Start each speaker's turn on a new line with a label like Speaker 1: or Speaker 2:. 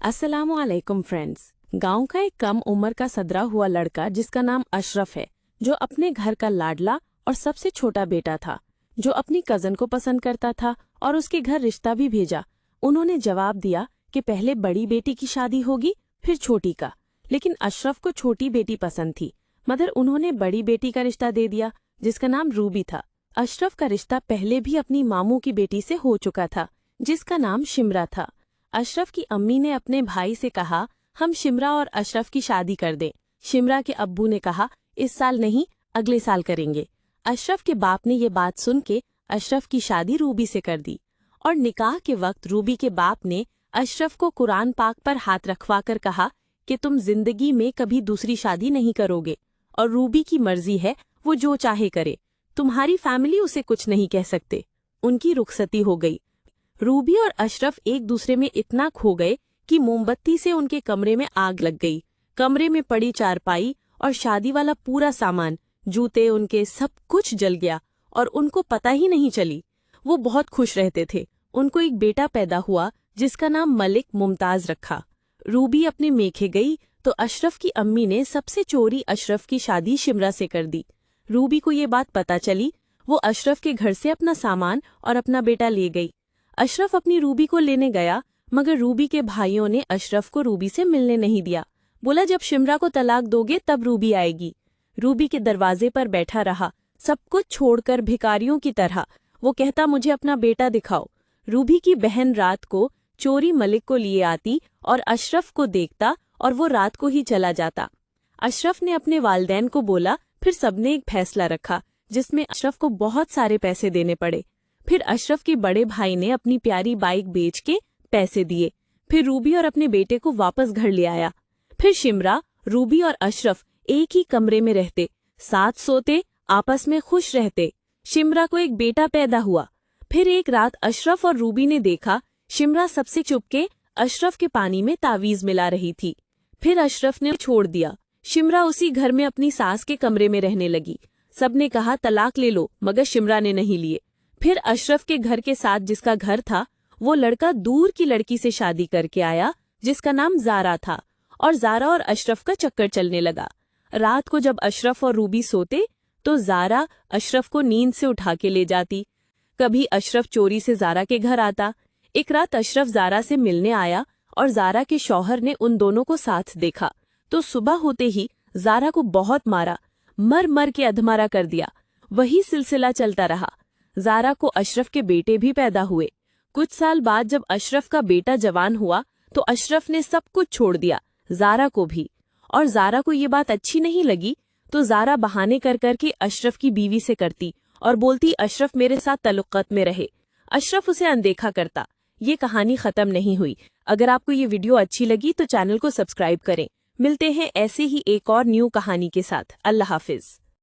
Speaker 1: अस्सलामुअलैकुम फ्रेंड्स। गांव का एक कम उम्र का सदरा हुआ लड़का जिसका नाम अशरफ है, जो अपने घर का लाडला और सबसे छोटा बेटा था, जो अपनी कजन को पसंद करता था और उसके घर रिश्ता भी भेजा। उन्होंने जवाब दिया कि पहले बड़ी बेटी की शादी होगी, फिर छोटी का। लेकिन अशरफ को छोटी बेटी पसंद थी, मगर उन्होंने बड़ी बेटी का रिश्ता दे दिया, जिसका नाम रूबी था। अशरफ का रिश्ता पहले भी अपनी मामू की बेटी से हो चुका था, जिसका नाम शिमरा था। अशरफ की अम्मी ने अपने भाई से कहा, हम शिमरा और अशरफ की शादी कर दें। शिमरा के अब्बू ने कहा, इस साल नहीं, अगले साल करेंगे। अशरफ के बाप ने ये बात सुन के अशरफ की शादी रूबी से कर दी। और निकाह के वक्त रूबी के बाप ने अशरफ को कुरान पाक पर हाथ रखवा कर कहा कि तुम जिंदगी में कभी दूसरी शादी नहीं करोगे और रूबी की मर्जी है, वो जो चाहे करे, तुम्हारी फैमिली उसे कुछ नहीं कह सकते। उनकी रुखसती हो गई। रूबी और अशरफ एक दूसरे में इतना खो गए कि मोमबत्ती से उनके कमरे में आग लग गई। कमरे में पड़ी चारपाई और शादी वाला पूरा सामान, जूते, उनके सब कुछ जल गया और उनको पता ही नहीं चली। वो बहुत खुश रहते थे। उनको एक बेटा पैदा हुआ जिसका नाम मलिक मुमताज रखा। रूबी अपने मेखे गई तो अशरफ की अम्मी ने सबसे चोरी अशरफ की शादी शिमरा से कर दी। रूबी को ये बात पता चली। वो अशरफ के घर से अपना सामान और अपना बेटा ले गई। अशरफ अपनी रूबी को लेने गया, मगर रूबी के भाइयों ने अशरफ को रूबी से मिलने नहीं दिया। बोला, जब शिमरा को तलाक दोगे तब रूबी आएगी। रूबी के दरवाजे पर बैठा रहा, सब कुछ छोड़कर भिखारियों की तरह। वो कहता, मुझे अपना बेटा दिखाओ। रूबी की बहन रात को चोरी मलिक को लिए आती और अशरफ को देखता और वो रात को ही चला जाता। अशरफ ने अपने वालिदैन को बोला। फिर सबने एक फैसला रखा जिसमें अशरफ को बहुत सारे पैसे देने पड़े। फिर अशरफ के बड़े भाई ने अपनी प्यारी बाइक बेच के पैसे दिए। फिर रूबी और अपने बेटे को वापस घर ले आया। फिर शिमरा, रूबी और अशरफ एक ही कमरे में रहते, साथ सोते, आपस में खुश रहते। शिमरा को एक बेटा पैदा हुआ। फिर एक रात अशरफ और रूबी ने देखा, शिमरा सबसे चुपके अशरफ के पानी में तावीज मिला रही थी। फिर अशरफ ने छोड़ दिया। शिमरा उसी घर में अपनी सास के कमरे में रहने लगी। सबने कहा, तलाक ले लो, मगर शिमरा ने नहीं लिए। फिर अशरफ के घर के साथ जिसका घर था, वो लड़का दूर की लड़की से शादी करके आया जिसका नाम ज़ारा था, और ज़ारा और अशरफ का चक्कर चलने लगा। रात को जब अशरफ और रूबी सोते तो ज़ारा अशरफ को नींद से उठा के ले जाती। कभी अशरफ चोरी से ज़ारा के घर आता। एक रात अशरफ ज़ारा से मिलने आया और ज़ारा के शौहर ने उन दोनों को साथ देखा तो सुबह होते ही ज़ारा को बहुत मारा, मर मर के अधमरा कर दिया। वही सिलसिला चलता रहा। ज़ारा को अशरफ के बेटे भी पैदा हुए। कुछ साल बाद जब अशरफ का बेटा जवान हुआ तो अशरफ ने सब कुछ छोड़ दिया, ज़ारा को भी। और ज़ारा को ये बात अच्छी नहीं लगी तो ज़ारा बहाने कर कर के अशरफ की बीवी से करती और बोलती, अशरफ मेरे साथ तल्लुक़त में रहे। अशरफ उसे अनदेखा करता। ये कहानी ख़त्म नहीं हुई। अगर आपको ये वीडियो अच्छी लगी तो चैनल को सब्सक्राइब करें। मिलते हैं ऐसे ही एक और न्यू कहानी के साथ। अल्लाह हाफिज़।